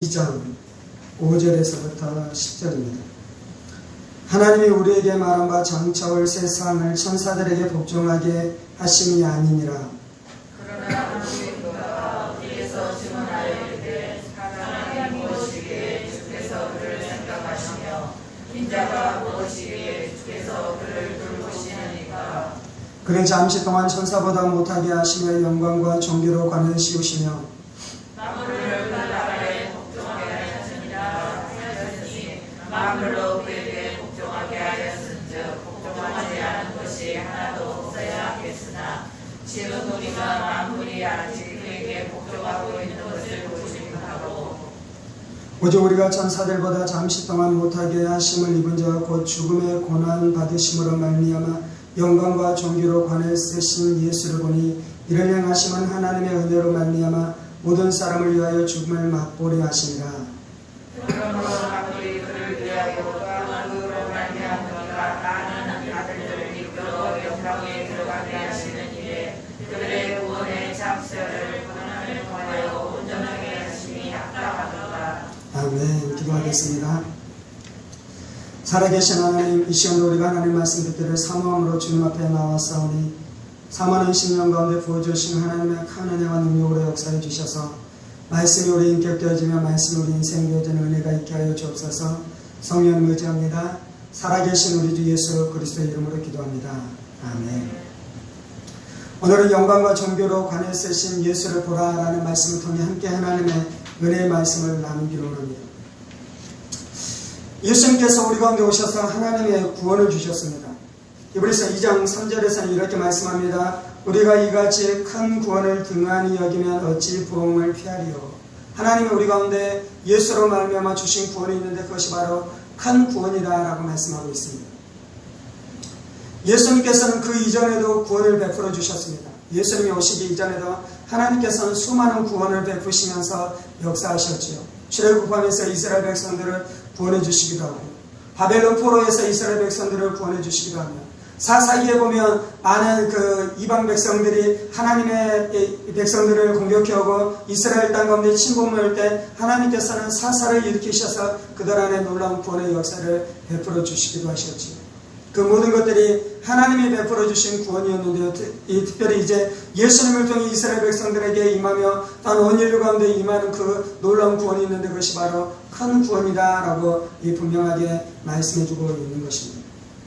2장 5절에서부터 10절입니다. 하나님이 우리에게 말한 바 장차 올 세상을 천사들에게 복종하게 하심이 아니니라. 그러나 누구인가 어디에서 증언하여 이르되 사람이 무엇이기에 주께서 그를 생각하시며 인자가 무엇이기에 주께서 그를 돌보시느니까. 그는 잠시 동안 천사보다 못하게 하시며 영광과 존귀로 관을 씌우시며 만물을 그 나라에 복종하게 하였느니라 하였으니 만물로 그에게 복종하게 하였은즉 복종하지 않은 것이 하나도 없어야 하겠으나 지금 우리가 만물이 아직 그에게 복종하고 있는 것을 보증하고 오직 우리가 천사들보다 잠시 동안 못하게 하심을 입은 자 곧 죽음의 고난 받으심으로 말미암아 영광과 존귀로 관을 쓰신 예수를 보니 이를 행하심은 하나님의 은혜로 말미암아 모든 사람을 위하여 죽음을 맛보려 하시니라. 그러므로 만물이 그를 위하여 그로 말미암으니까 나는 아들들을 이끌어 영광에 들어가게 하시는 이에 그들의 구원의 창세를 고난을 통하여 온전하게 하심이 합당하도다. 아멘. 기도하겠습니다. 살아계신 하나님, 이 시간도 우리가 하나님 말씀 듣기를 사모함으로 주님 앞에 나왔사오니 사모하는 신령 가운데 부어주신 하나님의 큰 은혜와 능력으로 역사해 주셔서 말씀이 우리 인격 되어지며 말씀이 우리 인생 되어지는 은혜가 있게 하여 주옵소서. 성령 의지합니다. 살아계신 우리 주 예수 그리스도의 이름으로 기도합니다. 아멘. 오늘은 영광과 존귀로 관을 쓰신 예수를 보라라는 말씀을 통해 함께 하나님의 은혜의 말씀을 나누기로 합니다. 예수님께서 우리 가운데 오셔서 하나님의 구원을 주셨습니다. 히브리서 2장 3절에서는 이렇게 말씀합니다. 우리가 이같이 큰 구원을 등한히 여기면 어찌 부흥을 피하리요. 하나님이 우리 가운데 예수로 말미암아 주신 구원이 있는데 그것이 바로 큰 구원이라고 말씀하고 있습니다. 예수님께서는 그 이전에도 구원을 베풀어 주셨습니다. 예수님이 오시기 이전에도 하나님께서는 수많은 구원을 베푸시면서 역사하셨지요. 출애굽하면서 이스라엘 백성들을 구원해 주시기도 하고 바벨론 포로에서 이스라엘 백성들을 구원해 주시기도 하며 사사기에 보면 많은 그 이방 백성들이 하나님의 백성들을 공격해오고 이스라엘 땅 가운데 침범할 때 하나님께서는 사사를 일으키셔서 그들 안에 놀라운 구원의 역사를 베풀어 주시기도 하셨지요. 그 모든 것들이 하나님이 베풀어 주신 구원이었는데요. 특별히 이제 예수님을 통해 이스라엘 백성들에게 임하며 또한 온 인류 가운데 임하는 그 놀라운 구원이 있는데 그것이 바로 큰 구원이다라고 분명하게 말씀해주고 있는 것입니다.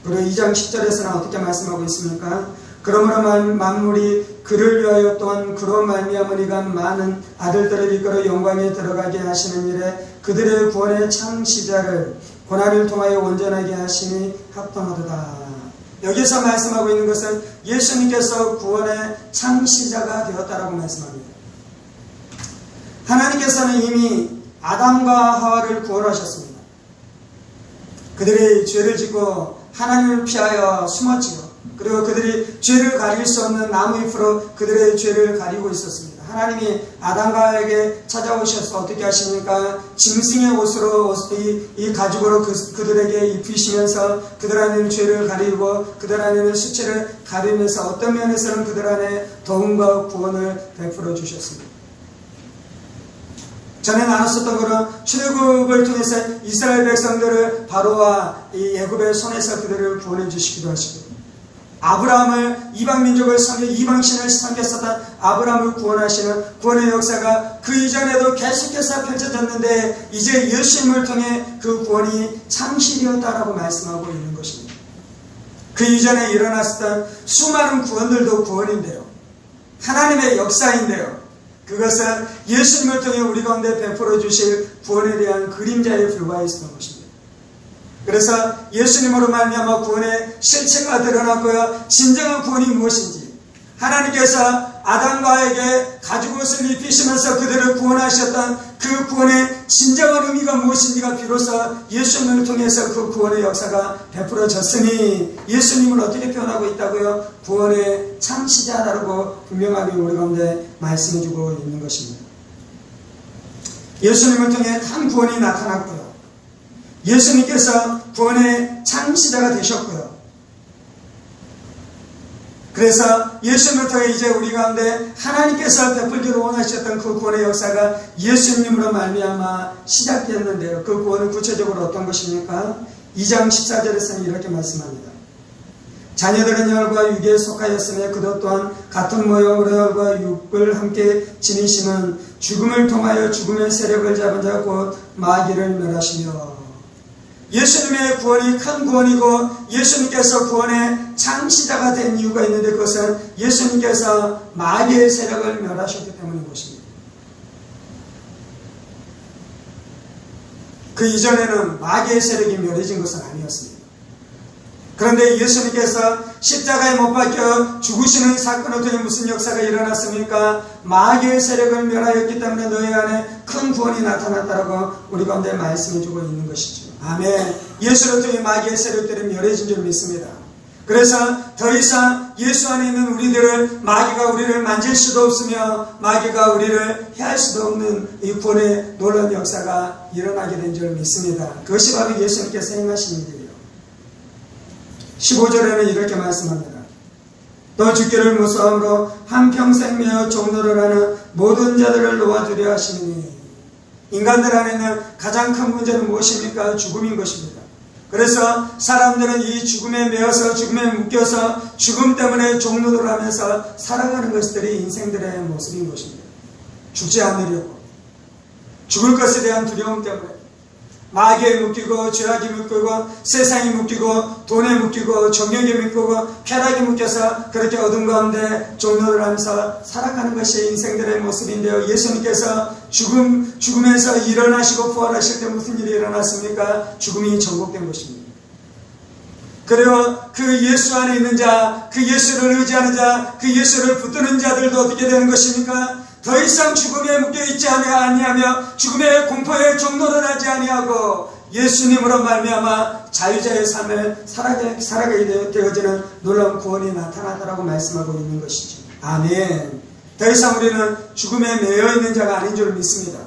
그리고 2장 10절에서는 어떻게 말씀하고 있습니까? 그러므로 만물이 그를 위하여 또한 그로 말미암으리가 많은 아들들을 이끌어 영광에 들어가게 하시는 일에 그들의 구원의 창시자를 고난을 통하여 온전하게 하시니 합당하도다. 여기서 말씀하고 있는 것은 예수님께서 구원의 창시자가 되었다라고 말씀합니다. 하나님께서는 이미 아담과 하와를 구원하셨습니다. 그들이 죄를 짓고 하나님을 피하여 숨었지요. 그리고 그들이 죄를 가릴 수 없는 나무 잎으로 그들의 죄를 가리고 있었습니다. 하나님이 아담과에게 찾아오셔서 어떻게 하십니까? 짐승의 옷으로 이 가죽으로 그들에게 입히시면서 그들 안에는 죄를 가리고 그들 안에는 수치를 가리면서 어떤 면에서는 그들 안에 도움과 구원을 베풀어 주셨습니다. 전에 나눴었던 것은 출애굽을 통해서 이스라엘 백성들을 바로와 이 애굽의 손에서 그들을 구원해 주시기도 하시고 아브라함을 이방민족을 이방신을 섬겼었던 아브라함을 구원하시는 구원의 역사가 그 이전에도 계속해서 펼쳐졌는데 이제 예수님을 통해 그 구원이 창시되었다라고 말씀하고 있는 것입니다. 그 이전에 일어났었던 수많은 구원들도 구원인데요. 하나님의 역사인데요. 그것은 예수님을 통해 우리 가운데 베풀어 주실 구원에 대한 그림자에 불과해 있었던 것입니다. 그래서 예수님으로 말미암아 구원의 실체가 드러났고요. 진정한 구원이 무엇인지 하나님께서 아담과에게 가죽옷을 입히시면서 그들을 구원하셨던 그 구원의 진정한 의미가 무엇인지가 비로소 예수님을 통해서 그 구원의 역사가 베풀어졌으니 예수님을 어떻게 표현하고 있다고요? 구원의 창시자라고 분명하게 우리 가운데 말씀해주고 있는 것입니다. 예수님을 통해 큰 구원이 나타났고요. 예수님께서 구원의 창시자가 되셨고요. 그래서 예수님을 통해 이제 우리 가운데 하나님께서 베풀기를 원하셨던 그 구원의 역사가 예수님으로 말미암아 시작되었는데요. 그 구원은 구체적으로 어떤 것입니까? 2장 14절에서는 이렇게 말씀합니다. 자녀들은 혈과 육에 속하였으며 그도 또한 같은 모형으로 혈과 육을 함께 지니시는 죽음을 통하여 죽음의 세력을 잡은 자 곧 마귀를 멸하시며, 예수님의 구원이 큰 구원이고 예수님께서 구원의 창시자가 된 이유가 있는데 그것은 예수님께서 마귀의 세력을 멸하셨기 때문인 것입니다. 그 이전에는 마귀의 세력이 멸해진 것은 아니었습니다. 그런데 예수님께서 십자가에 못 박혀 죽으시는 사건을 통해 무슨 역사가 일어났습니까? 마귀의 세력을 멸하였기 때문에 너희 안에 큰 구원이 나타났다라고 우리 가운데 말씀해주고 있는 것이죠. 아멘. 예수를 통해 마귀의 세력들이 멸해진 줄 믿습니다. 그래서 더 이상 예수 안에 있는 우리들을 마귀가 우리를 만질 수도 없으며 마귀가 우리를 해할 수도 없는 이 구원의 놀라운 역사가 일어나게 된 줄 믿습니다. 그것이 바로 예수님께서 행하신 일이에요. 15절에는 이렇게 말씀합니다. 또 죽기를 무서움으로 한평생 매어 종노를 하는 모든 자들을 놓아두려 하시니, 인간들 안에는 가장 큰 문제는 무엇입니까? 죽음인 것입니다. 그래서 사람들은 이 죽음에 매어서 죽음에 묶여서 죽음 때문에 종노를 하면서 살아가는 것들이 인생들의 모습인 것입니다. 죽지 않으려고, 죽을 것에 대한 두려움 때문에 마귀에 묶이고 죄악이 묶이고 세상이 묶이고 돈에 묶이고 정욕에 묶이고 쾌락에 묶여서 그렇게 어둠 가운데 종노를 하면서 살아가는 것이 인생들의 모습인데요. 예수님께서 죽음에서 일어나시고 부활하실 때 무슨 일이 일어났습니까? 죽음이 정복된 것입니다. 그리고 그 예수 안에 있는 자, 그 예수를 의지하는 자, 그 예수를 붙드는 자들도 어떻게 되는 것입니까? 더 이상 죽음에 묶여있지 아니하며 죽음의 공포에 종노를 하지 아니하고 예수님으로 말미암아 자유자의 삶을 살아가게 되어지는 놀라운 구원이 나타나더라고 말씀하고 있는 것이죠. 아멘. 더 이상 우리는 죽음에 매여있는 자가 아닌 줄 믿습니다.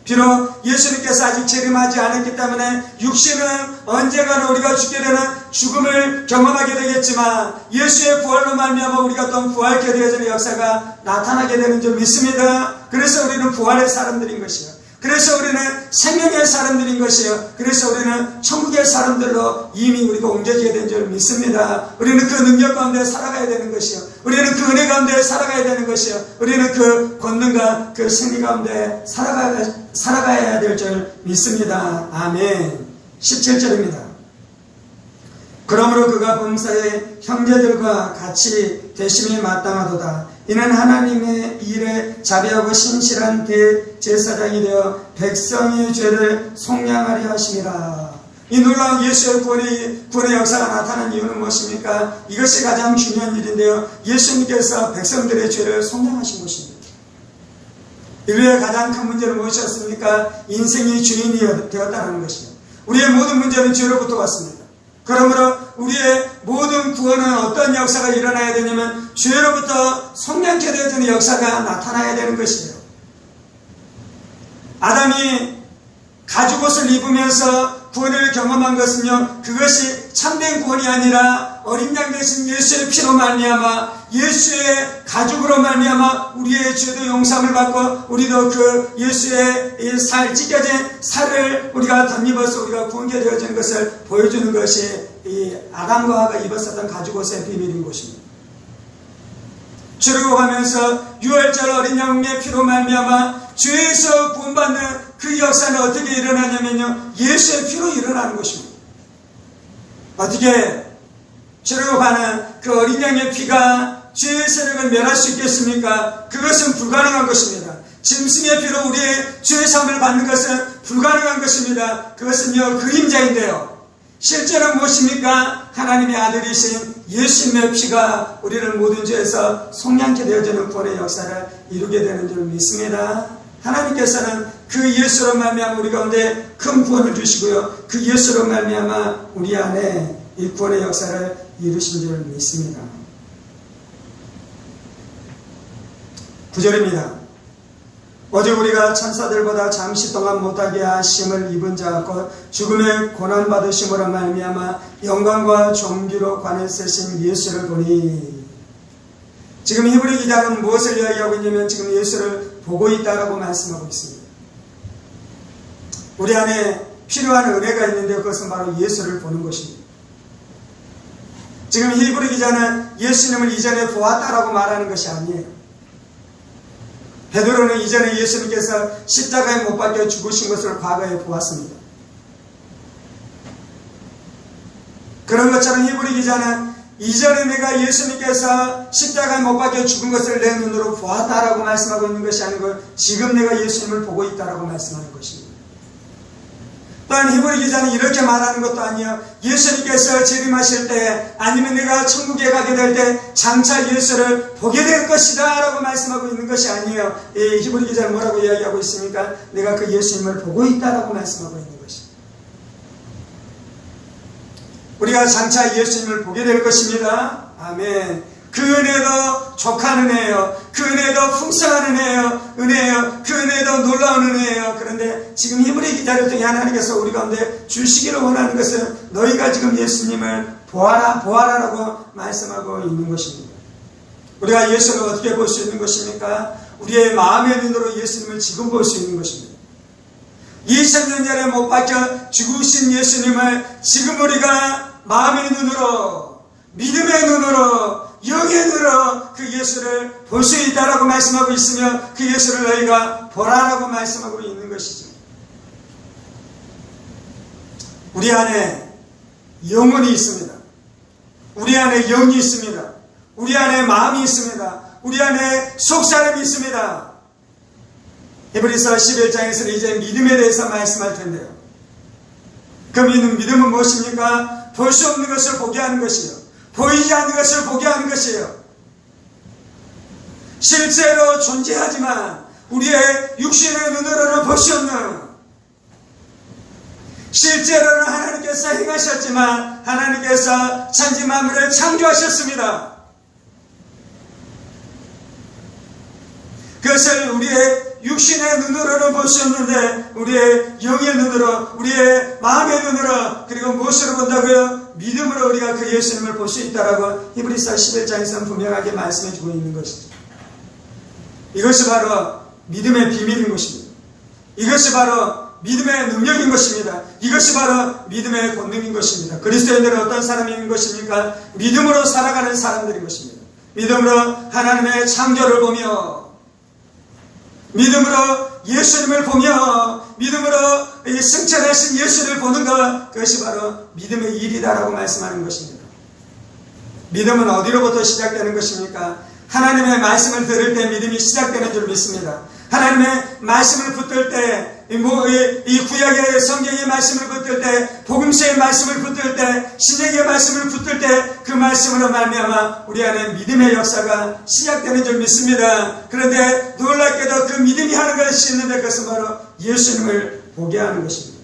비록 예수님께서 아직 재림하지 않았기 때문에 육신은 언젠가는 우리가 죽게 되는 죽음을 경험하게 되겠지만 예수의 부활로 말미암아 우리가 또 부활케 되어지는 역사가 나타나게 되는 줄 믿습니다. 그래서 우리는 부활의 사람들인 것이요, 그래서 우리는 생명의 사람들인 것이요, 그래서 우리는 천국의 사람들로 이미 우리가 옮겨지게 된 줄 믿습니다. 우리는 그 능력 가운데 살아가야 되는 것이요, 우리는 그 은혜 가운데 살아가야 되는 것이요, 우리는 그 권능과 그 승리 가운데 살아가야 될 줄 믿습니다. 아멘. 17절입니다. 그러므로 그가 범사에 형제들과 같이 되심이 마땅하도다. 이는 하나님의 일에 자비하고 신실한 대제사장이 되어 백성의 죄를 속량하려 하심이라. 이 놀라운 예수의 구원의 역사가 나타난 이유는 무엇입니까? 이것이 가장 중요한 일인데요. 예수님께서 백성들의 죄를 속량하신 것입니다. 인류의 가장 큰 문제는 무엇이었습니까? 인생이 주인이 되었다는 것이죠. 우리의 모든 문제는 죄로부터 왔습니다. 그러므로 우리의 모든 구원은 어떤 역사가 일어나야 되냐면 죄로부터 속량케 되어지는 역사가 나타나야 되는 것이에요. 아담이 가죽옷을 입으면서 구원을 경험한 것은요, 그것이 참된 구원이 아니라 어린 양 대신 예수의 피로 말미암아 예수의 가죽으로 말미암아 우리의 죄도 용서함을 받고 우리도 그 예수의 찢겨진 살을 우리가 덧입어서 우리가 구원케 되어지는 것을 보여주는 것이 이 아담과 하와가 입었었던 가죽옷의 비밀인 것입니다. 출애굽하면서 유월절 어린 양의 피로 말미암아 죄에서 구원받는 그 역사는 어떻게 일어나냐면요, 예수의 피로 일어나는 것입니다. 어떻게 출애굽하는 그 어린 양의 피가 죄의 세력을 멸할 수 있겠습니까? 그것은 불가능한 것입니다. 짐승의 피로 우리의 죄의 사함을 받는 것은 불가능한 것입니다. 그것은요, 그림자인데요, 실제는 무엇입니까? 하나님의 아들이신 예수님의 피가 우리를 모든 죄에서 속량케 되어지는 구원의 역사를 이루게 되는 줄 믿습니다. 하나님께서는 그 예수로 말미암아 우리 가운데 큰 구원을 주시고요, 그 예수로 말미암아 우리 안에 이 구원의 역사를 이루신 줄 믿습니다. 9절입니다. 어제 우리가 천사들보다 잠시 동안 못하게 하심을 입은 자 곧 죽음의 고난받으심으로 말미암아 영광과 존귀로 관에 쓰신 예수를 보니, 지금 히브리 기자는 무엇을 이야기하고 있냐면 지금 예수를 보고 있다라고 말씀하고 있습니다. 우리 안에 필요한 은혜가 있는데 그것은 바로 예수를 보는 것입니다. 지금 히브리 기자는 예수님을 이전에 보았다라고 말하는 것이 아니에요. 베드로는 이전에 예수님께서 십자가에 못 박혀 죽으신 것을 과거에 보았습니다. 그런 것처럼 히브리 기자는 이전에 내가 예수님께서 십자가에 못 박혀 죽은 것을 내 눈으로 보았다라고 말씀하고 있는 것이 아니고 지금 내가 예수님을 보고 있다라고 말씀하는 것입니다. 또한 히브리 기자는 이렇게 말하는 것도 아니에요. 예수님께서 재림하실 때 아니면 내가 천국에 가게 될 때 장차 예수를 보게 될 것이다 라고 말씀하고 있는 것이 아니에요. 히브리 기자는 뭐라고 이야기하고 있습니까? 내가 그 예수님을 보고 있다라고 말씀하고 있는 것입니다. 우리가 장차 예수님을 보게 될 것입니다. 아멘. 그 은혜도 족한 은혜예요. 그 은혜도 풍성한 은혜예요. 그 은혜도 놀라운 은혜예요. 그런데 지금 히브리 기자를 통해 하나님께서 우리 가운데 주시기를 원하는 것은 너희가 지금 예수님을 보아라라고 말씀하고 있는 것입니다. 우리가 예수를 어떻게 볼 수 있는 것입니까? 우리의 마음의 눈으로 예수님을 지금 볼 수 있는 것입니다. 2000년 전에 못 박혀 죽으신 예수님을 지금 우리가 마음의 눈으로, 믿음의 눈으로, 영의 눈으로 그 예수를 볼 수 있다라고 말씀하고 있으며 그 예수를 너희가 보라라고 말씀하고 있는 것이죠. 우리 안에 영혼이 있습니다. 우리 안에 영이 있습니다. 우리 안에 마음이 있습니다. 우리 안에 속사람이 있습니다. 히브리서 11장에서는 이제 믿음에 대해서 말씀할 텐데요. 그 믿음은 무엇입니까? 볼 수 없는 것을 보게 하는 것이요. 보이지 않는 것을 보게 하는 것이에요. 실제로 존재하지만 우리의 육신의 눈으로는 볼 수 없는, 실제로는 하나님께서 행하셨지만 하나님께서 천지 만물을 창조하셨습니다. 그것을 우리의 육신의 눈으로는 볼 수 없는데 우리의 영의 눈으로, 우리의 마음의 눈으로, 그리고 무엇으로 본다고요? 믿음으로 우리가 그 예수님을 볼 수 있다라고 히브리서 11장에서는 분명하게 말씀해 주고 있는 것이죠. 이것이 바로 믿음의 비밀인 것입니다. 이것이 바로 믿음의 능력인 것입니다. 이것이 바로 믿음의 본능인 것입니다. 그리스도인들은 어떤 사람인 것입니까? 믿음으로 살아가는 사람들인 것입니다. 믿음으로 하나님의 창조를 보며, 믿음으로 예수님을 보며, 믿음으로 승천하신 예수를 보는 것, 그것이 바로 믿음의 일이다라고 말씀하는 것입니다. 믿음은 어디로부터 시작되는 것입니까? 하나님의 말씀을 들을 때 믿음이 시작되는 줄 믿습니다. 하나님의 말씀을 붙들 때, 이 구약의 성경의 말씀을 붙들 때, 복음서의 말씀을 붙들 때, 신약의 말씀을 붙들 때 그 말씀으로 말미암아 우리 안에 믿음의 역사가 시작되는 줄 믿습니다. 그런데 놀랍게도 그 믿음이 하는 것이 있는데 그것은 바로 예수님을 보게 하는 것입니다.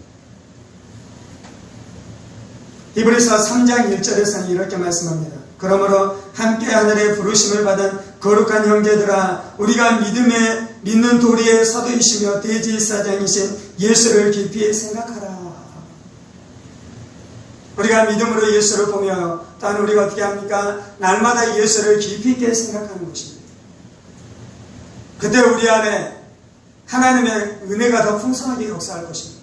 히브리서 3장 1절에서는 이렇게 말씀합니다. 그러므로 함께 하늘의 부르심을 받은 거룩한 형제들아, 우리가 믿는 도리의 사도이시며 대제사장이신 예수를 깊이 생각하라. 우리가 믿음으로 예수를 보며 또한 우리가 어떻게 합니까? 날마다 예수를 깊이 있게 생각하는 것입니다. 그때 우리 안에 하나님의 은혜가 더 풍성하게 역사할 것입니다.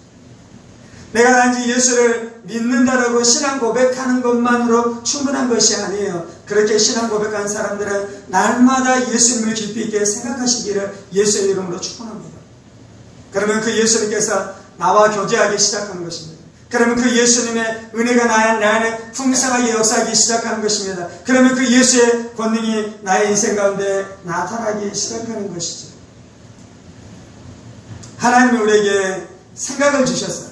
내가 단지 예수를 믿는다라고 신앙 고백하는 것만으로 충분한 것이 아니에요. 그렇게 신앙 고백한 사람들은 날마다 예수님을 깊이 있게 생각하시기를 예수의 이름으로 축원합니다. 그러면 그 예수님께서 나와 교제하기 시작하는 것입니다. 그러면 그 예수님의 은혜가 내 안에 풍성하게 역사하기 시작하는 것입니다. 그러면 그 예수의 권능이 나의 인생 가운데 나타나기 시작하는 것이죠. 하나님이 우리에게 생각을 주셨어요.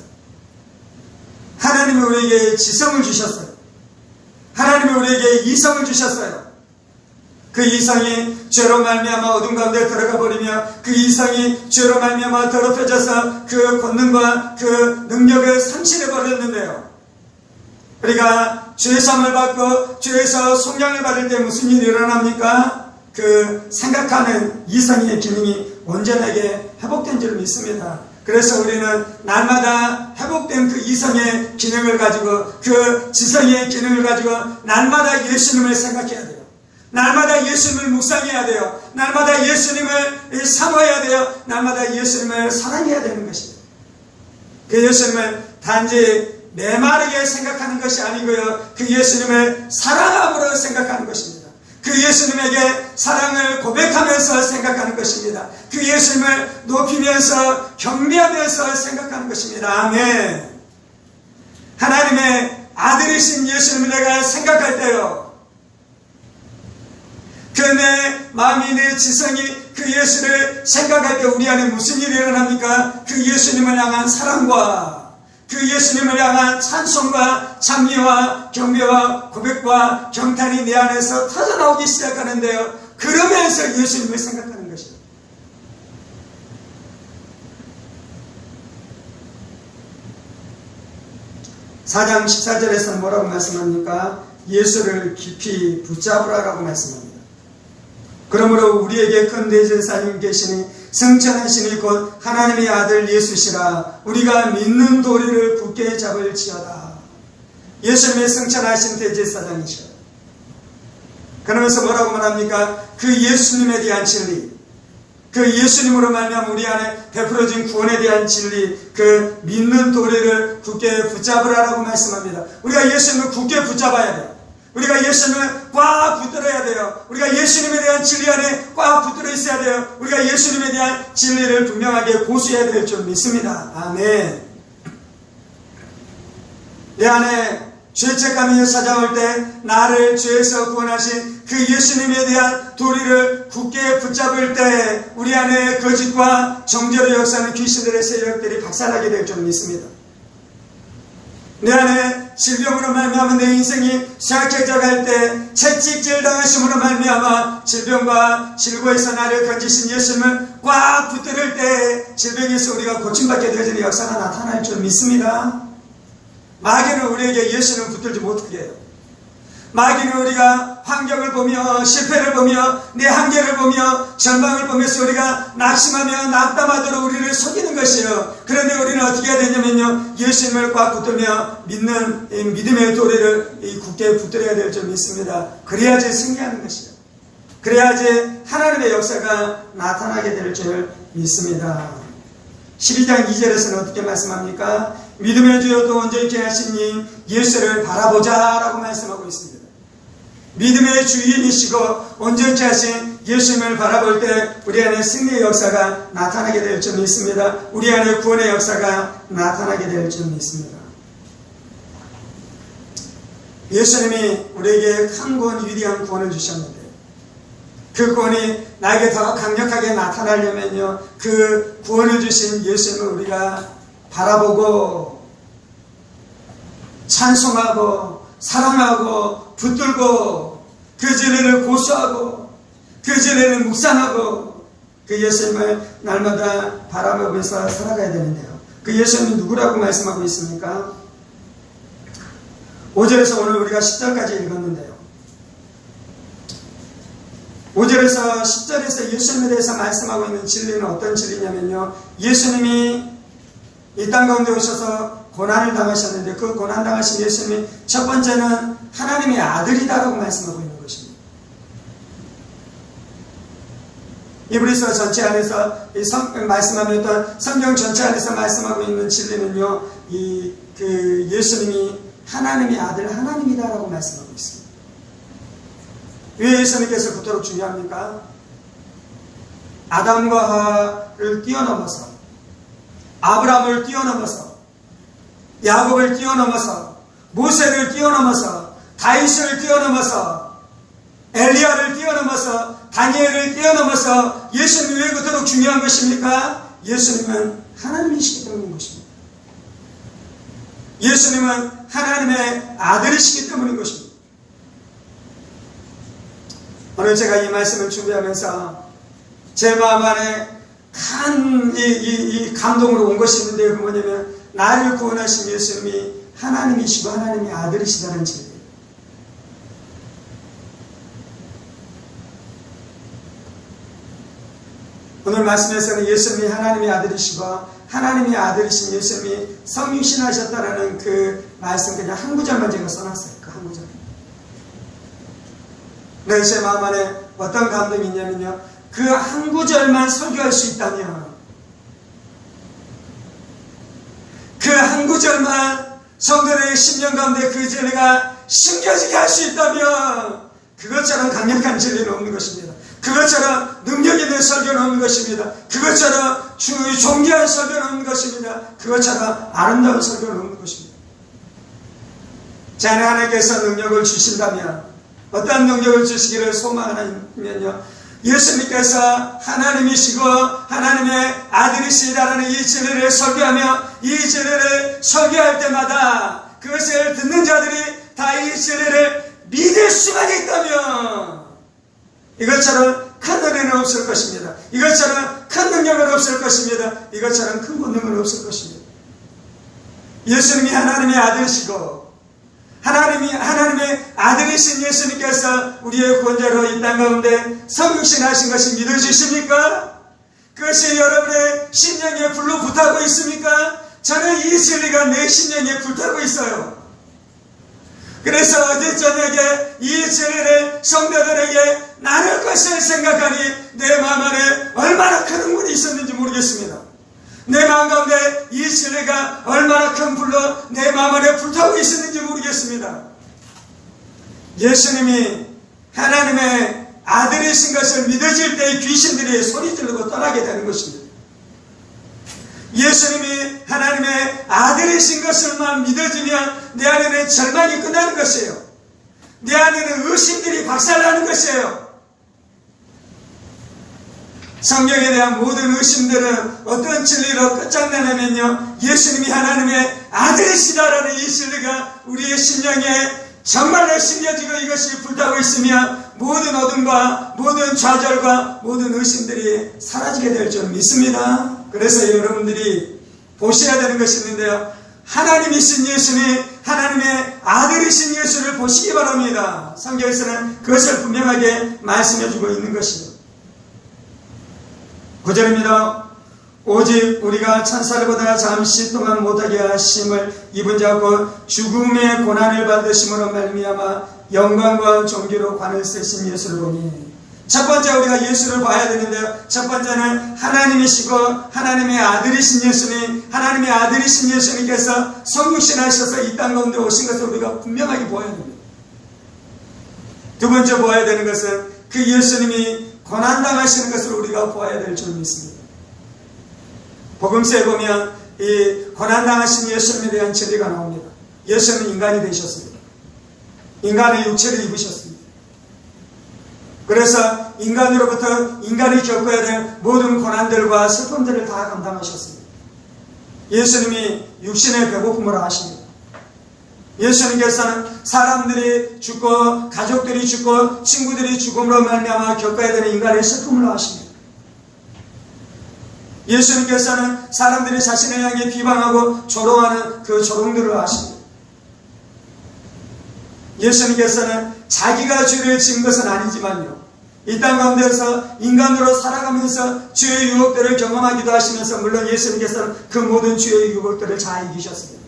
하나님이 우리에게 지성을 주셨어요. 하나님이 우리에게 이성을 주셨어요. 그 이성이 죄로 말미암아 어둠 가운데 들어가 버리며 그 이성이 죄로 말미암아 더럽혀져서 그 권능과 그 능력을 상실해 버렸는데요. 우리가 죄사함을 받고 죄에서 속량을 받을 때 무슨 일이 일어납니까? 그 생각하는 이성의 기능이 온전하게 회복된 줄 믿습니다. 그래서 우리는 날마다 회복된 그 이성의 기능을 가지고, 그 지성의 기능을 가지고 날마다 예수님을 생각해야 돼요. 날마다 예수님을 묵상해야 돼요. 날마다 예수님을 사모해야 돼요. 날마다 예수님을 사랑해야 되는 것입니다. 그 예수님을 단지 메마르게 생각하는 것이 아니고요. 그 예수님을 사랑함으로 생각하는 것입니다. 그 예수님에게 사랑을 고백하면서 생각하는 것입니다. 그 예수님을 높이면서 경배하면서 생각하는 것입니다. 아멘. 하나님의 아들이신 예수님을 내가 생각할 때요, 그 내 마음이, 내 지성이 그 예수를 생각할 때 우리 안에 무슨 일이 일어납니까? 그 예수님을 향한 사랑과 그 예수님을 향한 찬송과 찬미와 경배와 고백과 경탄이 내 안에서 터져나오기 시작하는데요, 그러면서 예수님을 생각하는 것이죠. (4장 14절에서는) 뭐라고 말씀합니까? 예수를 깊이 붙잡으라라고 말씀합니다. 그러므로 우리에게 큰 대제사님 계시니 승천하시니 곧 하나님의 아들 예수시라. 우리가 믿는 도리를 굳게 잡을지어다. 예수님의 승천하신 대제사장이셔. 그러면서 뭐라고 말합니까? 그 예수님에 대한 진리, 그 예수님으로 말미암아 우리 안에 베풀어진 구원에 대한 진리, 그 믿는 도리를 굳게 붙잡으라라고 말씀합니다. 우리가 예수님을 굳게 붙잡아야 돼요. 우리가 예수님을 꽉 붙들어야 돼요. 우리가 예수님에 대한 진리 안에 꽉 붙들어 있어야 돼요. 우리가 예수님에 대한 진리를 분명하게 고수해야 될 줄 믿습니다. 아멘. 내 안에 죄책감이 찾아올 때 나를 죄에서 구원하신 그 예수님에 대한 도리를 굳게 붙잡을 때 우리 안에 거짓과 정죄로 역사하는 귀신들의 세력들이 박살나게 될 줄 믿습니다. 내 안에 질병으로 말미암아 내 인생이 쇠약해져 갈 때, 채찍질 당하심으로 말미암아 질병과 질고에서 나를 건지신 예수님을 꽉 붙들을 때 질병에서 우리가 고침받게 되어지는 역사가 나타날 줄 믿습니다. 마귀는 우리에게 예수님을 붙들지 못하게 해요. 마귀는 우리가 환경을 보며 실패를 보며 내 한계를 보며 절망을 보면서 우리가 낙심하며 낙담하도록 우리를 속이는 것이에요. 그런데 우리는 어떻게 해야 되냐면요, 예수님을 꽉 붙들며 믿는 이 믿음의 도리를 굳게 붙들어야 될 줄 믿습니다. 그래야지 승리하는 것이에요. 그래야지 하나님의 역사가 나타나게 될 줄 믿습니다. 12장 2절에서는 어떻게 말씀합니까? 믿음의 주여 또 온전히 하신 이 예수를 바라보자 라고 말씀하고 있습니다. 믿음의 주인이시고 온전히 하신 예수님을 바라볼 때 우리 안에 승리의 역사가 나타나게 될 줄 믿습니다. 우리 안에 구원의 역사가 나타나게 될 줄 믿습니다. 예수님이 우리에게 큰 구원, 위대한 구원을 주셨는데 그 구원이 나에게 더 강력하게 나타나려면요, 그 구원을 주신 예수님을 우리가 바라보고 찬송하고 사랑하고 붙들고 그 진리를 고수하고 그 진리를 묵상하고 그 예수님을 날마다 바라보면서 살아가야 되는데요, 그 예수님이 누구라고 말씀하고 있습니까? 5절에서 오늘 우리가 10절까지 읽었는데요, 5절에서 10절에서 예수님에 대해서 말씀하고 있는 진리는 어떤 진리냐면요, 예수님이 이 땅 가운데 오셔서 고난을 당하셨는데 그 고난 당하신 예수님이 첫 번째는 하나님의 아들이다라고 말씀하고 있는 것입니다. 이브리서 전체 안에서 말씀하면 성경 전체 안에서 말씀하고 있는 진리는요, 그 예수님이 하나님의 아들 하나님이다라고 말씀하고 있습니다. 왜 예수님께서 그토록 중요합니까? 아담과 하와를 뛰어넘어서, 아브라함을 뛰어넘어서, 야곱을 뛰어넘어서, 모세를 뛰어넘어서, 다윗을 뛰어넘어서, 엘리야를 뛰어넘어서, 다니엘을 뛰어넘어서 예수님이 왜 그토록 중요한 것입니까? 예수님은 하나님이시기 때문인 것입니다. 예수님은 하나님의 아들이시기 때문인 것입니다. 오늘 제가 이 말씀을 준비하면서 제 마음 안에 큰 이 감동으로 온 것이 있는데요, 그 뭐냐면 나를 구원하신 예수님이 하나님이시고 하나님의 아들이시다는 진리예요. 오늘 말씀에서는 예수님이 하나님의 아들이시고 하나님의 아들이신 예수님이 성육신하셨다라는 그 말씀 그냥 한 구절만 제가 써놨어요. 그 한 구절. 그래서 제 마음 안에 어떤 감동이 있냐면요, 그 한 구절만 설교할 수 있다면, 그 한 구절만 성도들의 심령 가운데 그 진리가 심겨지게 할 수 있다면 그것처럼 강력한 진리는 없는 것입니다. 그것처럼 능력 있는 설교는 없는 것입니다. 그것처럼 존귀한 설교는 없는 것입니다. 그것처럼 아름다운 설교는 없는 것입니다. 자네 하나님께서 능력을 주신다면, 어떤 능력을 주시기를 소망하면요, 예수님께서 하나님이시고 하나님의 아들이시다라는 이 진리를 설교하며 이 진리를 설교할 때마다 그것을 듣는 자들이 다 이 진리를 믿을 수만 있다면 이것처럼 큰 은혜는 없을 것입니다. 이것처럼 큰 능력은 없을 것입니다. 이것처럼 큰 권능은 없을 것입니다. 예수님이 하나님의 아들이시고 하나님의 아들이신 예수님께서 우리의 구원자로 이 땅 가운데 성육신하신 것이 믿어지십니까? 그것이 여러분의 심령에 불로 붙하고 있습니까? 저는 이 진리가 내 심령에 불타고 있어요. 그래서 어제 저녁에 이 진리를 성도들에게 나눌 것을 생각하니 내 마음 안에 얼마나 큰 흥분이 있었는지 모르겠습니다. 내 마음 가운데 이 진리가 얼마나 큰 불로 내 마음 안에 불타고 있었는지 모르겠습니다. 예수님이 하나님의 아들이신 것을 믿어질 때 귀신들이 소리 지르고 떠나게 되는 것입니다. 예수님이 하나님의 아들이신 것을만 믿어지면 내 안에는 절망이 끝나는 것이에요. 내 안에는 의심들이 박살나는 것이에요. 성경에 대한 모든 의심들은 어떤 진리로 끝장나냐면요, 예수님이 하나님의 아들이시다라는 이 진리가 우리의 심령에 정말로 심겨지고 이것이 불타고 있으면 모든 어둠과 모든 좌절과 모든 의심들이 사라지게 될 줄 믿습니다. 그래서 여러분들이 보셔야 되는 것이 있는데요, 하나님이신 예수님, 하나님의 아들이신 예수를 보시기 바랍니다. 성경에서는 그것을 분명하게 말씀해주고 있는 것이죠. 9절입니다. 오직 우리가 천사들보다 잠시 동안 못하게 하심을 입은 자고 죽음의 고난을 받으심으로 말미암아 영광과 존귀로 관을 쓰신 예수를 보니, 첫 번째 우리가 예수를 봐야 되는데요, 첫 번째는 하나님이시고 하나님의 아들이신 예수님, 하나님의 아들이신 예수님께서 성육신하셔서 이 땅 가운데 오신 것을 우리가 분명하게 보아야 됩니다. 두 번째 보아야 되는 것은 그 예수님이 고난당하시는 것을 우리가 보아야 될 줄 믿습니다. 복음서에 보면 이 고난당하신 예수님에 대한 진리가 나옵니다. 예수님은 인간이 되셨습니다. 인간의 육체를 입으셨습니다. 그래서 인간으로부터 인간이 겪어야 될 모든 고난들과 슬픔들을 다 감당하셨습니다. 예수님이 육신의 배고픔을 아십니다. 예수님께서는 사람들이 죽고 가족들이 죽고 친구들이 죽음으로 말미암아 겪어야 되는 인간의 슬픔을 아십니다. 예수님께서는 사람들이 자신을 향해 비방하고 조롱하는 그 조롱들을 아십니다. 예수님께서는 자기가 죄를 지은 것은 아니지만요, 이 땅 가운데서 인간으로 살아가면서 죄의 유혹들을 경험하기도 하시면서, 물론 예수님께서는 그 모든 죄의 유혹들을 잘 이기셨습니다.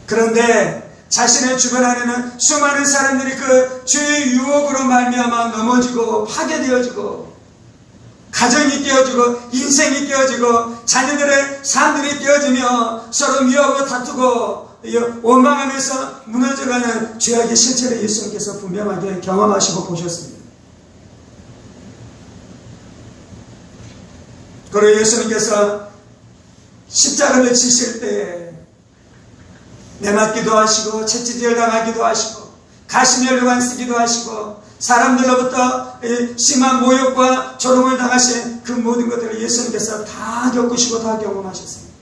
그런데 자신의 주변 안에는 수많은 사람들이 그 죄의 유혹으로 말미암아 넘어지고 파괴되어지고, 가정이 깨어지고 인생이 깨어지고 자녀들의 삶들이 깨어지며 서로 미워하고 다투고 원망하면서 무너져가는 죄악의 실체를 예수님께서 분명하게 경험하시고 보셨습니다. 그리고 예수님께서 십자가를 지실 때 내맞기도 하시고 채찍질 당하기도 하시고 가시면류관 쓰기도 하시고 사람들로부터 심한 모욕과 조롱을 당하신 그 모든 것들을 예수님께서 다 겪으시고 다 경험하셨습니다.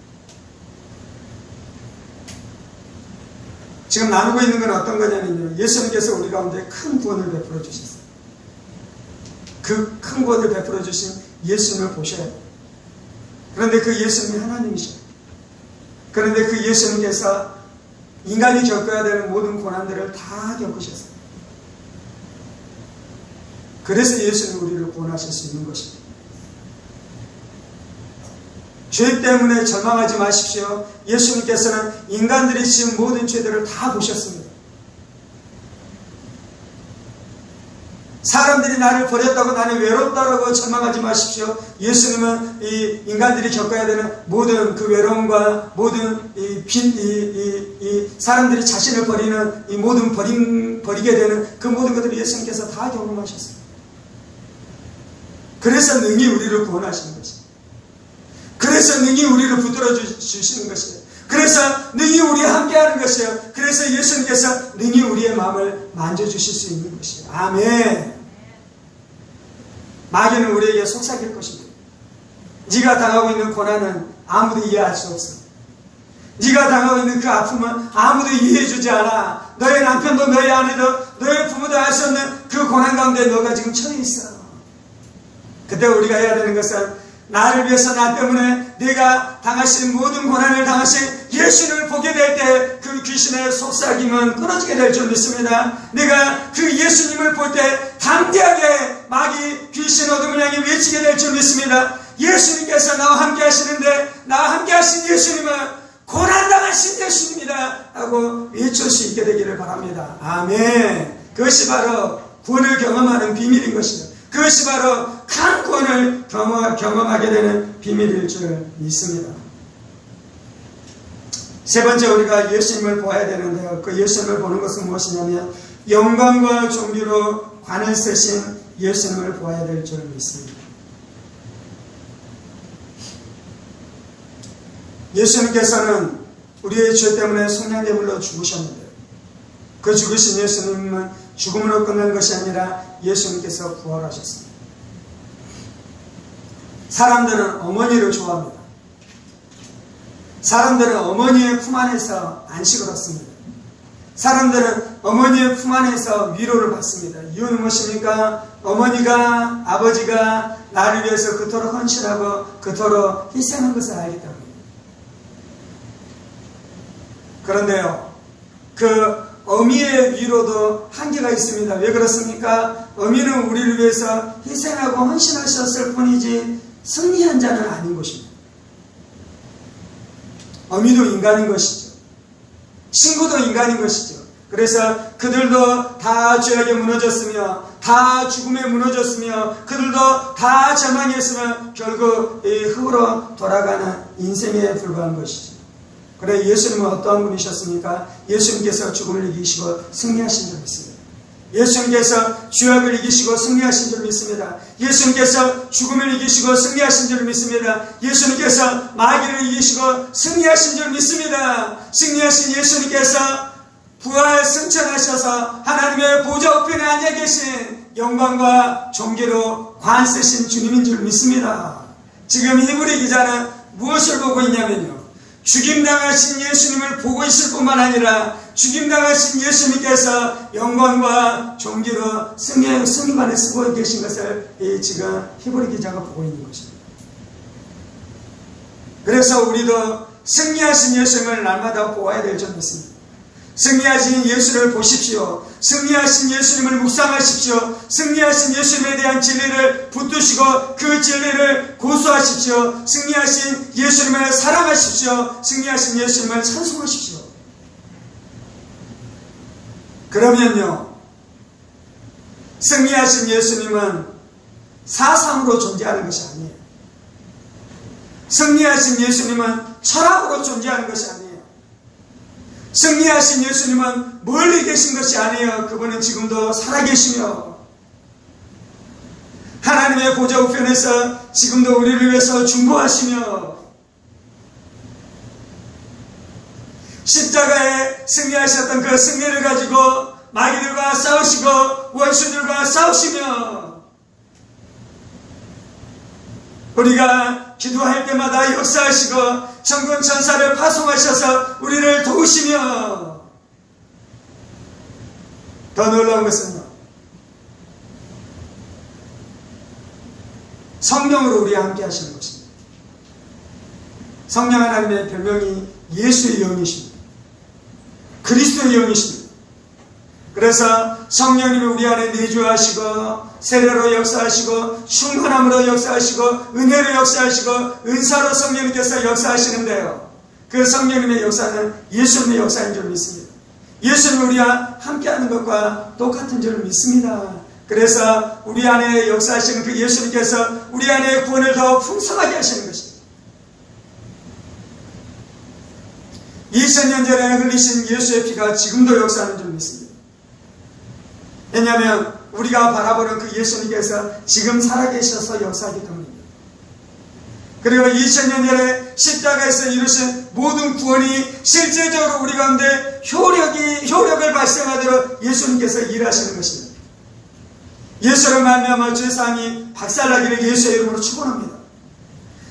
지금 나누고 있는 건 어떤 거냐면요, 예수님께서 우리 가운데 큰 구원을 베풀어 주셨어요. 그 큰 구원을 베풀어 주신 예수님을 보셔야 돼요. 그런데 그 예수님이 하나님이셔요. 그런데 그 예수님께서 인간이 겪어야 되는 모든 고난들을 다 겪으셨어요. 그래서 예수님이 우리를 구원하실 수 있는 것입니다. 죄 때문에 절망하지 마십시오. 예수님께서는 인간들이 지은 모든 죄들을 다 보셨습니다. 사람들이 나를 버렸다고 나는 외롭다라고 절망하지 마십시오. 예수님은 이 인간들이 겪어야 되는 모든 그 외로움과 모든 이 사람들이 자신을 버리는 이 모든 버리게 되는 그 모든 것들을 예수님께서 다 경험하셨어요. 그래서 능히 우리를 구원하시는 것입니다. 그래서 능히 우리를 붙들어 주시는 것이에요. 그래서 능히 우리와 함께하는 것이에요. 그래서 예수님께서 능히 우리의 마음을 만져주실 수 있는 것이에요. 아멘. 마귀는 우리에게 속삭일 것입니다. 네가 당하고 있는 고난은 아무도 이해할 수 없어. 네가 당하고 있는 그 아픔은 아무도 이해해주지 않아. 너의 남편도 너의 아내도 너의 부모도 알 수 없는 그 고난 가운데 너가 지금 처해 있어. 그때 우리가 해야 되는 것은 나를 위해서 나 때문에 내가 당하신 모든 고난을 당하신 예수님을 보게 될 때 그 귀신의 속삭임은 끊어지게 될 줄 믿습니다. 내가 그 예수님을 볼 때 담대하게 마귀 귀신 어둠을 향해 외치게 될 줄 믿습니다. 예수님께서 나와 함께 하시는데 나와 함께 하신 예수님은 고난당하신 예수님이다 하고 외칠 수 있게 되기를 바랍니다. 아멘. 그것이 바로 구원을 경험하는 비밀인 것이다. 그것이 바로 큰 구원을 경험하게 되는 비밀일 줄 믿습니다. 세 번째 우리가 예수님을 보아야 되는데요. 그 예수님을 보는 것은 무엇이냐면 영광과 존귀로 관을 쓰신 예수님을 보아야 될 줄 믿습니다. 예수님께서는 우리의 죄 때문에 속량제물로 죽으셨는데 그 죽으신 예수님은 죽음으로 끝난 것이 아니라 예수님께서 부활하셨습니다. 사람들은 어머니를 좋아합니다. 사람들은 어머니의 품 안에서 안식을 얻습니다. 사람들은 어머니의 품 안에서 위로를 받습니다. 이유는 무엇입니까? 어머니가, 아버지가 나를 위해서 그토록 헌신하고 그토록 희생한 것을 알기 때문입니다. 그런데요, 그 어미의 위로도 한계가 있습니다. 왜 그렇습니까? 어미는 우리를 위해서 희생하고 헌신하셨을 뿐이지 승리한 자는 아닌 것입니다. 어미도 인간인 것이죠. 친구도 인간인 것이죠. 그래서 그들도 다 죄악에 무너졌으며 다 죽음에 무너졌으며 그들도 다 절망했으며 결국 이 흙으로 돌아가는 인생에 불과한 것이죠. 그래 예수님은 어떠한 분이셨습니까? 예수님께서 죽음을 이기시고 승리하신 줄 믿습니다. 예수님께서 죄악을 이기시고 승리하신 줄 믿습니다. 예수님께서 죽음을 이기시고 승리하신 줄 믿습니다. 예수님께서 마귀를 이기시고 승리하신 줄 믿습니다. 승리하신 예수님께서 부활 승천하셔서 하나님의 보좌 우편에 앉아 계신 영광과 존귀로 관 쓰신 주님인 줄 믿습니다. 지금 히브리 기자는 무엇을 보고 있냐면요, 죽임당하신 예수님을 보고 있을 뿐만 아니라 죽임당하신 예수님께서 영광과 존귀로 승리만에 쓰고 계신 것을 지금 히브리 기자가 보고 있는 것입니다. 그래서 우리도 승리하신 예수님을 날마다 보아야 될 줄 믿습니다. 승리하신 예수를 보십시오. 승리하신 예수님을 묵상하십시오. 승리하신 예수님에 대한 진리를 붙드시고 그 진리를 고수하십시오. 승리하신 예수님을 사랑하십시오. 승리하신 예수님을 찬송하십시오. 그러면요, 승리하신 예수님은 사상으로 존재하는 것이 아니에요. 승리하신 예수님은 철학으로 존재하는 것이 아니에요. 승리하신 예수님은 멀리 계신 것이 아니에요. 그분은 지금도 살아계시며 하나님의 보좌 우편에서 지금도 우리를 위해서 중보하시며 십자가에 승리하셨던 그 승리를 가지고 마귀들과 싸우시고 원수들과 싸우시며 우리가 기도할 때마다 역사하시고 천군 천사를 파송하셔서 우리를 도우시며 더 놀라운 것은요, 성령으로 우리와 함께 하시는 것입니다. 성령 하나님의 별명이 예수의 영이십니다. 그리스도의 영이십니다. 그래서 성령님이 우리 안에 내주하시고 세례로 역사하시고 충만함으로 역사하시고 은혜로 역사하시고 은사로 성령님께서 역사하시는데요, 그 성령님의 역사는 예수님의 역사인 줄 믿습니다. 예수님이 우리와 함께하는 것과 똑같은 줄 믿습니다. 그래서 우리 안에 역사하시는 그 예수님께서 우리 안에 구원을 더 풍성하게 하시는 것입니다. 2000년 전에 흘리신 예수의 피가 지금도 역사하는 줄 믿습니다. 왜냐하면 우리가 바라보는 그 예수님께서 지금 살아계셔서 역사하기 때문입니다. 그리고 2000년 전에 십자가에서 이루신 모든 구원이 실제적으로 우리 가운데 효력을 발생하도록 예수님께서 일하시는 것입니다. 예수로 말미암아 죄사함이 박살나기를 예수의 이름으로 축원합니다.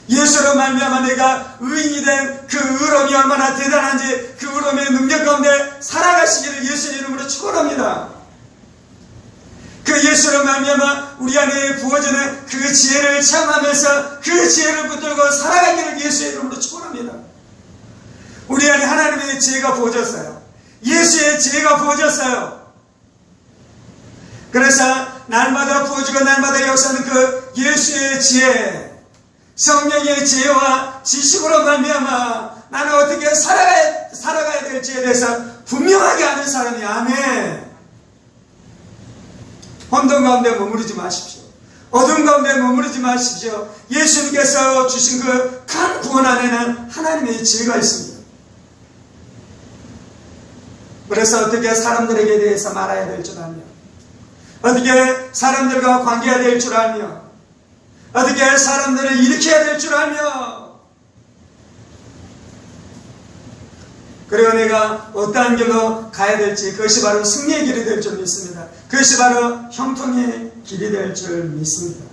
예수로 말미암아 내가 의인이 된 그 의로움이 얼마나 대단한지 그 의로움의 능력 가운데 살아가시기를 예수의 이름으로 축원합니다. 그 예수로 말미암아 우리 안에 부어지는 그 지혜를 체험하면서 그 지혜를 붙들고 살아가기를 예수의 이름으로 축원합니다. 우리 안에 하나님의 지혜가 부어졌어요. 예수의 지혜가 부어졌어요. 그래서 날마다 부어지고 날마다 역사하는 그 예수의 지혜, 성령의 지혜와 지식으로 말미암아 나는 어떻게 살아가야 될지에 대해서 분명하게 아는 사람이 아멘. 혼돈 가운데 머무르지 마십시오. 어둠 가운데 머무르지 마십시오. 예수님께서 주신 그 큰 구원 안에는 하나님의 지혜가 있습니다. 그래서 어떻게 사람들에게 대해서 말해야 될 줄 알며, 어떻게 사람들과 관계해야 될 줄 알며, 어떻게 사람들을 일으켜야 될 줄 알며, 그리고 내가 어떠한 길로 가야 될지 그것이 바로 승리의 길이 될 줄 믿습니다. 그것이 바로 형통의 길이 될 줄 믿습니다.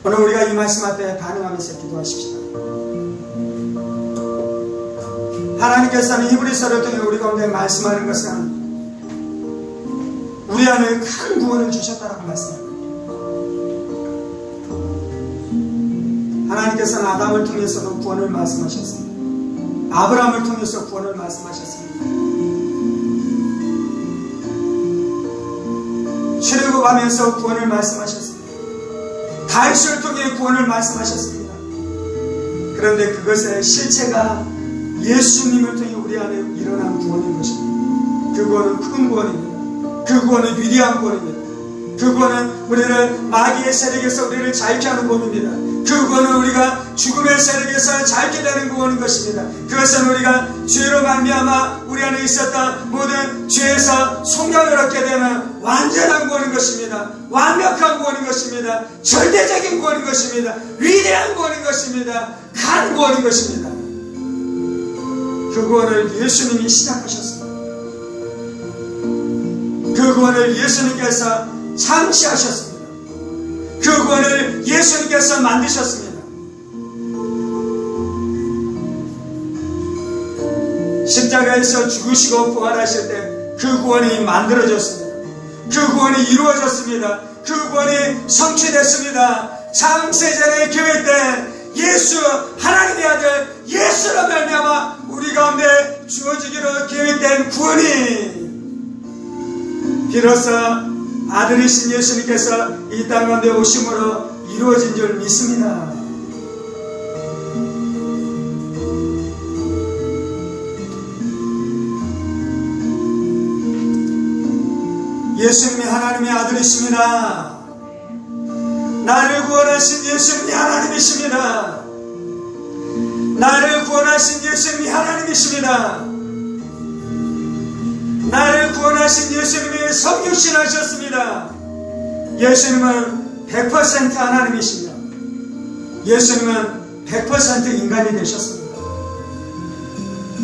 오늘 우리가 이 말씀 앞에 반응하면서 기도하십시다. 하나님께서는 히브리서를 통해 우리 가운데 말씀하는 것은 우리 안에 큰 구원을 주셨다라고 말씀합니다. 하나님께서는 아담을 통해서도 구원을 말씀하셨습니다. 아브라함을 통해서 구원을 말씀하셨습니다. 출애굽하면서 구원을 말씀하셨습니다. 다윗을 통해 구원을 말씀하셨습니다. 그런데 그것의 실체가 예수님을 통해 우리 안에 일어난 구원인 것입니다. 그 구원은 큰 구원입니다. 그 구원은 위대한 구원입니다. 그 구원은 우리를 마귀의 세력에서 우리를 자유케 하는 구원입니다. 그 구원은 우리가 죽음의 세력에서 자유케 되는 구원인 것입니다. 그것은 우리가 죄로 말미암아 우리 안에 있었던 모든 죄에서 속량을 얻게 되는 완전한 구원인 것입니다. 완벽한 구원인 것입니다. 절대적인 구원인 것입니다. 위대한 구원인 것입니다. 큰 구원인 것입니다. 그 구원을 예수님이 시작하셨습니다. 그 구원을 예수님께서 창시하셨습니다. 그 구원을 예수님께서 만드셨습니다. 십자가에서 죽으시고 부활하실 때 그 구원이 만들어졌습니다. 그 구원이 이루어졌습니다. 그 구원이 성취됐습니다. 창세전에 계획된 예수, 하나님의 아들 예수로 말미암아 우리 가운데 주어지기로 계획된 구원이 비로소 아들이신 예수님께서 이 땅 가운데 오심으로 이루어진 줄 믿습니다. 예수님이 하나님의 아들이십니다. 나를 구원하신 예수님이 하나님이십니다. 나를 구원하신 예수님이 하나님이십니다. 나를 구원하신 예수님이 성육신하셨습니다. 예수님은 100% 하나님이십니다. 예수님은 100% 인간이 되셨습니다.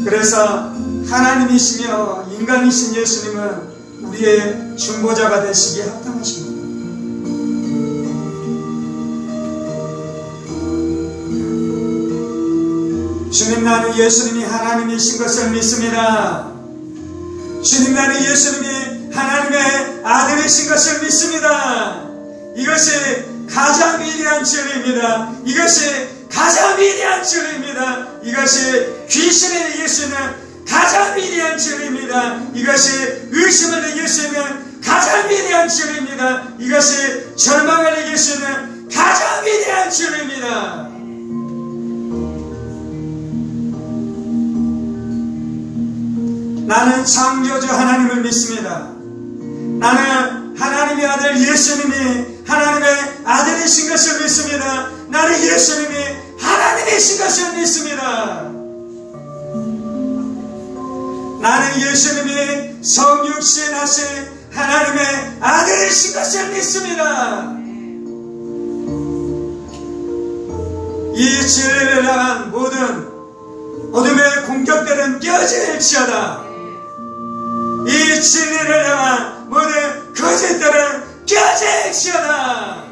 그래서 하나님이시며 인간이신 예수님은 우리의 중보자가 되시기에 합당하십니다. 주님, 나는 예수님이 하나님이신 것을 믿습니다. 주님, 나는 예수님이 하나님의 아들이신 것을 믿습니다. 이것이 가장 위대한 진리입니다. 이것이 가장 위대한 진리입니다. 이것이 귀신을 이길 수 있는 가장 위대한 진리입니다. 이것이 의심을 이길 수 있는 가장 위대한 진리입니다. 이것이 절망을 이길 수 있는 가장 위대한 진리입니다. 나는 창조주 하나님을 믿습니다. 나는 하나님의 아들 예수님이 하나님의 아들이신 것을 믿습니다. 나는 예수님이 하나님이신 것을 믿습니다. 나는 예수님이 성육신 하신 하나님의 아들이신 것을 믿습니다. 이 진리를 향한 모든 어둠의 공격들은 깨어질지어다. 이 진리를 향한 모든 거짓들은 깨어질지어다.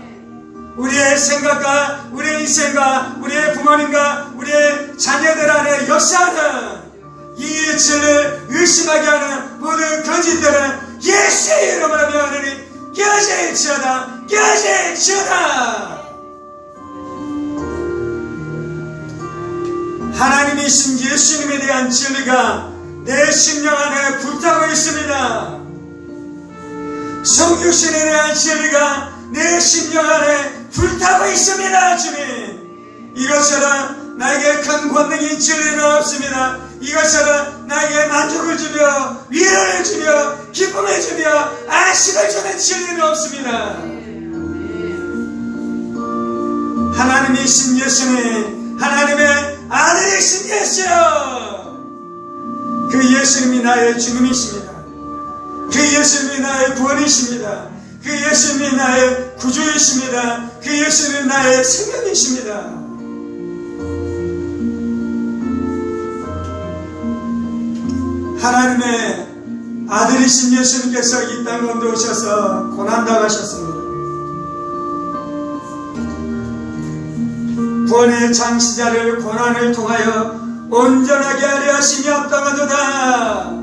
우리의 생각과 우리의 인생과 우리의 부모님과 우리의 자녀들 안에 역사하는 이 진리를 의심하게 하는 모든 거짓들은 예수의 이름으로 명하노니 깨어질지어다. 깨어질지어다. 하나님이신 예수님에 대한 진리가 내 심령 안에 불타고 있습니다. 성육신에 대한 진리가 내 심령 안에 불타고 있습니다. 주님, 이것처럼 나에게 큰 권능인 진리는 없습니다. 이것처럼 나에게 만족을 주며 위로를 주며 기쁨을 주며 안식을 주는 진리는 없습니다. 하나님이신 예수님, 하나님의 아들이신 예수, 그 예수님이 나의 주님이십니다. 그 예수님이 나의 구원이십니다. 그 예수님이 나의 구주이십니다. 그 예수님이 나의 생명이십니다. 하나님의 아들이신 예수님께서 이 땅 가운데 오셔서 고난당하셨습니다. 구원의 창시자를 고난을 통하여 온전하게 하려 하심이 합당하도다.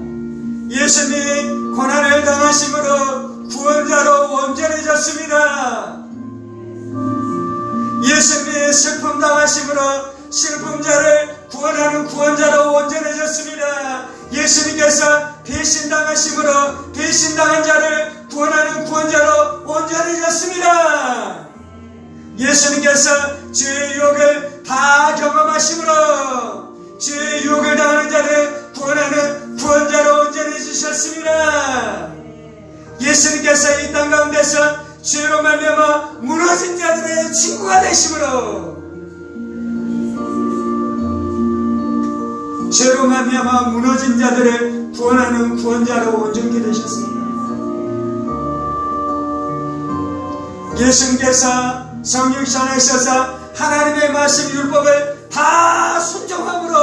예수님이 고난을 당하심으로 구원자로 온전해졌습니다. 예수님이 슬픔 당하심으로 슬픔자를 구원하는 구원자로 온전해졌습니다. 예수님께서 배신당하심으로 배신당한 자를 구원하는 구원자로 온전해졌습니다. 예수님께서 죄의 유혹을 다 경험하심으로 죄의 유혹을 당하는 자를 구원하는 구원자로 온전해지셨습니다. 예수님께서 이 땅 가운데서 죄로 말미암아 무너진 자들의 친구가 되심으로 죄로 말미암아 무너진 자들을 구원하는 구원자로 온전케 되셨습니다. 예수님께서 성육신에 있어서 하나님의 말씀 율법을 다 순종함으로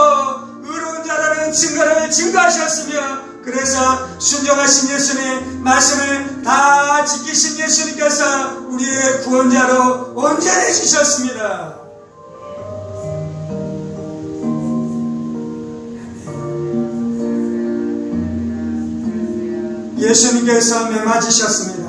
의로운 자라는 증거를 증거하셨으며, 그래서 순종하신 예수님 말씀을 다 지키신 예수님께서 우리의 구원자로 온전해지셨습니다. 예수님께서 매맞으셨습니다.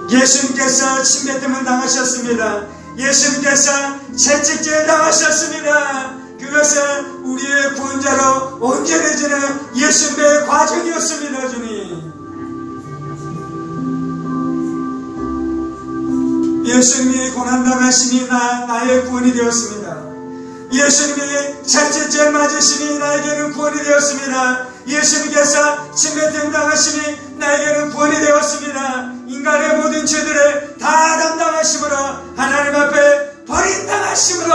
예수님께서 침뱉음을 당하셨습니다. 예수님께서 채찍질 당하셨습니다. 그것은 우리의 구원자로 온전해지는 예수님의 과정이었습니다. 주님, 예수님이 고난당하심이 나의 구원이 되었습니다. 예수님이 채찍질 맞으심이 나에게는 구원이 되었습니다. 예수님께서 침뱉음 당하심이 나에게는 구원이 되었습니다. 인간의 모든 죄들을 다 담당하심으로 하나님 앞에 버림당하심으로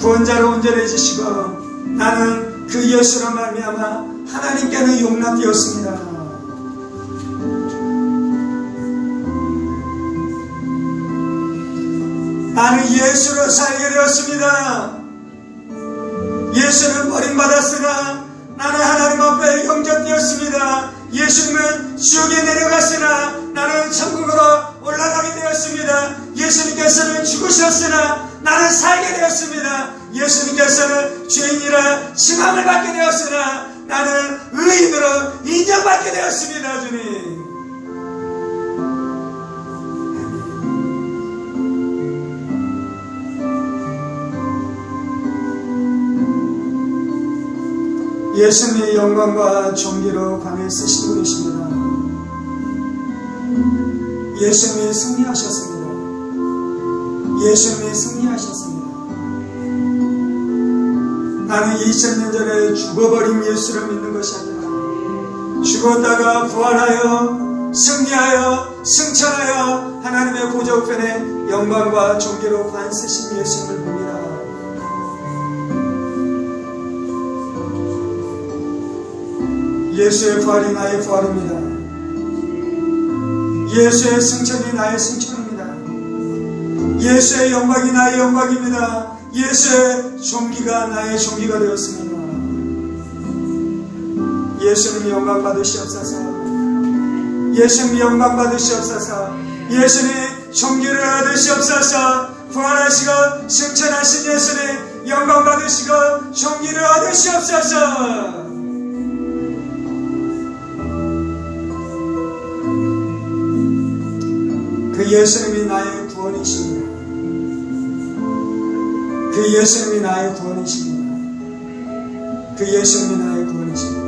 구원자로 온전해지시고, 나는 그 예수로 말미암아 하나님께는 용납되었습니다. 나는 예수로 살게 되었습니다. 예수는 버림받았으나 나는 하나님 앞에 영접되었습니다. 예수님은 지옥에 내려갔으나 나는 천국으로 올라가게 되었습니다. 예수님께서는 죽으셨으나 나는 살게 되었습니다. 예수님께서는 죄인이라 칭함을 받게 되었으나 나는 의인으로 인정받게 되었습니다. 주님, 예수님의 영광과 존귀로 관에 쓰신 분이십니다. 예수님이 승리하셨습니다. 예수님이 승리하셨습니다. 나는 2000년 전에 죽어버린 예수를 믿는 것이 아니라 죽었다가 부활하여 승리하여 승천하여 하나님의 보좌 우편에 영광과 존귀로 관세신 예수님을 봅니다. 예수의 부활이 나의 부활입니다. 예수의 승천이 나의 승천입니다. 예수의 영광이 나의 영광입니다. 예수의 존귀가 나의 존귀가 되었습니다. 예수님 영광 받으시옵소서. 예수님 영광 받으시옵소서. 예수님 존귀를 얻으시옵소서. 부활하시고 승천하신 예수님 영광 받으시고 존귀를 얻으시옵소서. 그 예수님이 나의 구원이십니다. 그 예수님이 나의 구원이십니다. 그 예수님이 나의 구원이십니다.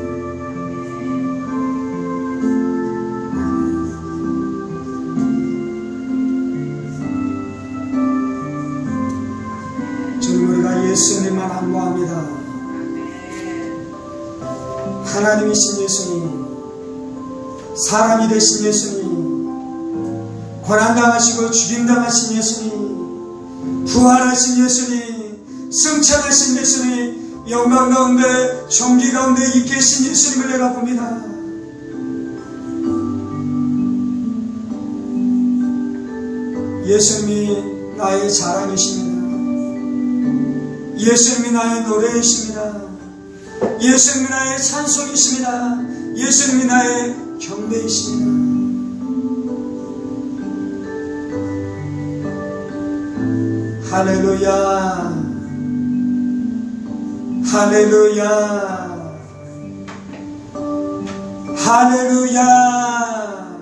주님, 우리가 예수님만 안보합니다. 하나님이신 예수님, 사람이 되신 예수님, 고난당하시고 죽임당하신 예수님, 부활하신 예수님, 승천하신 예수님, 영광 가운데 존귀 가운데 이 계신 예수님을 내가 봅니다. 예수님이 나의 자랑이십니다. 예수님이 나의 노래이십니다. 예수님이 나의 찬송이십니다. 예수님이 나의 경배이십니다. 할렐루야, 할렐루야, 할렐루야.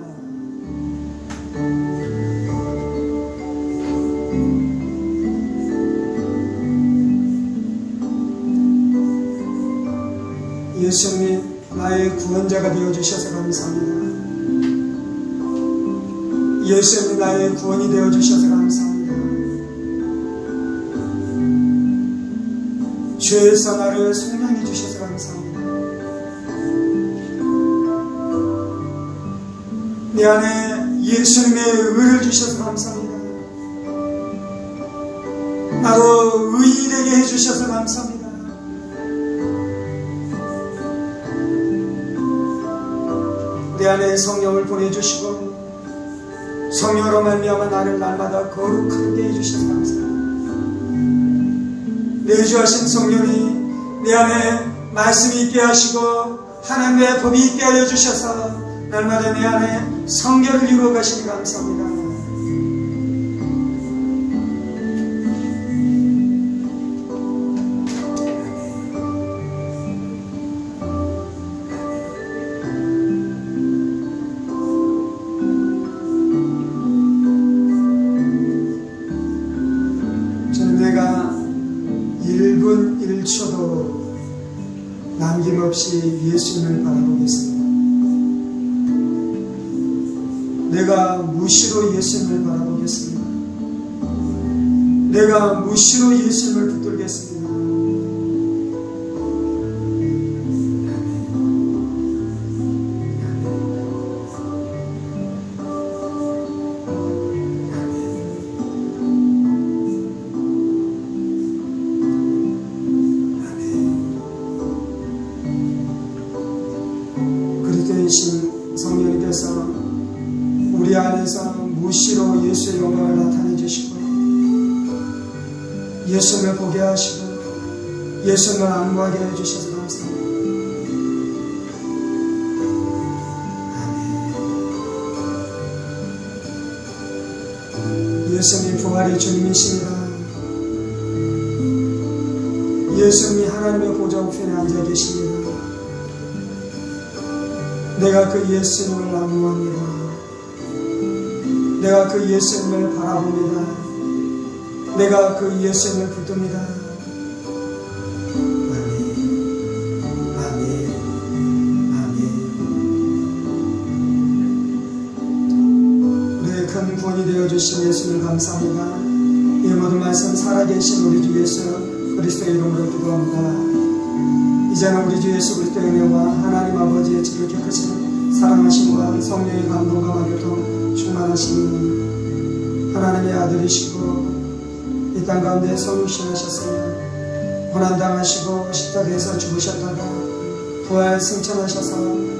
예수님 나의 구원자가 되어주셔서 감사합니다. 예수님 나의 구원이 되어주셔서 감사합니다. 죄에서 나를 속량해 주셔서 감사합니다. 내 안에 예수님의 의를 주셔서 감사합니다. 나로 의인이 되게 해주셔서 감사합니다. 내 안에 성령을 보내주시고 성령으로 말미암아 나를 날마다 거룩하게 해주셔서 감사합니다. 내주하신 성령이 내 안에 말씀이 있게 하시고 하나님의 법이 있게 하여 주셔서 날마다 내 안에 성결을 이루어 가시니 감사합니다. 저는 내가 1분 1초도 남김없이 예수님을 바라보겠습니다. 내가 무시로 예수님을 바라보겠습니다. 내가 무시로 예수님을 붙들겠습니다. 그리스도이신 성령님께서 우리 안에서 무시로 예수의 영광을 나타내 주시고 예수님을 보게 하시고 예수님을 안무하게 해주셔서 감사합니다. 예수님 부활의 주님이십니다. 예수님이 하나님의 보좌 우편에 앉아 계십니다. 내가 그 예수님을 안무합니다. 내가 그 예수님을 바라봅니다. 내가 그 예수님을 붙듭니다. 아멘, 아멘, 아멘. 우리의 큰 구원이 되어주신 예수님을 감사합니다. 이 모든 말씀 살아계신 우리 주 예수 그리스도의 이름으로 기도합니다. 이제는 우리 주 예수 그리스도의 은혜와 하나님 아버지의 지극히 크신 사랑하심과 성령의 감동과 교통 충만하신 하나님의 아들이시고 이 땅 가운데 성육신하셨으며 고난당하시고 십자가에서 죽으셨다가 부활 승천하셔서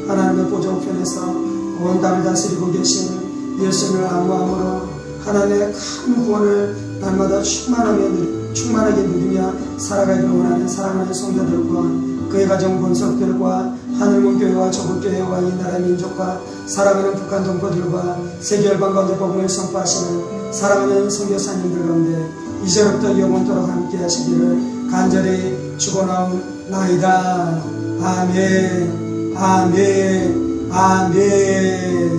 하나님의 보좌 우편에서 온 땅을 다스리고 계신 예수님을 안무함으로 하나님의 큰 구원을 날마다 충만하게 누리며 살아가기를 원하는 사랑하는 성도들과 그의 가정 본속들과 하늘문교회와 조국교회와 이 나라 민족과 사랑하는 북한 동포들과 세계 열방 가운데 복음을 선포하시는 사랑하는 선교사님들 가운데 이제부터 영원토록 함께 하시기를 간절히 축원하옵나이다. 아멘. 아멘. 아멘.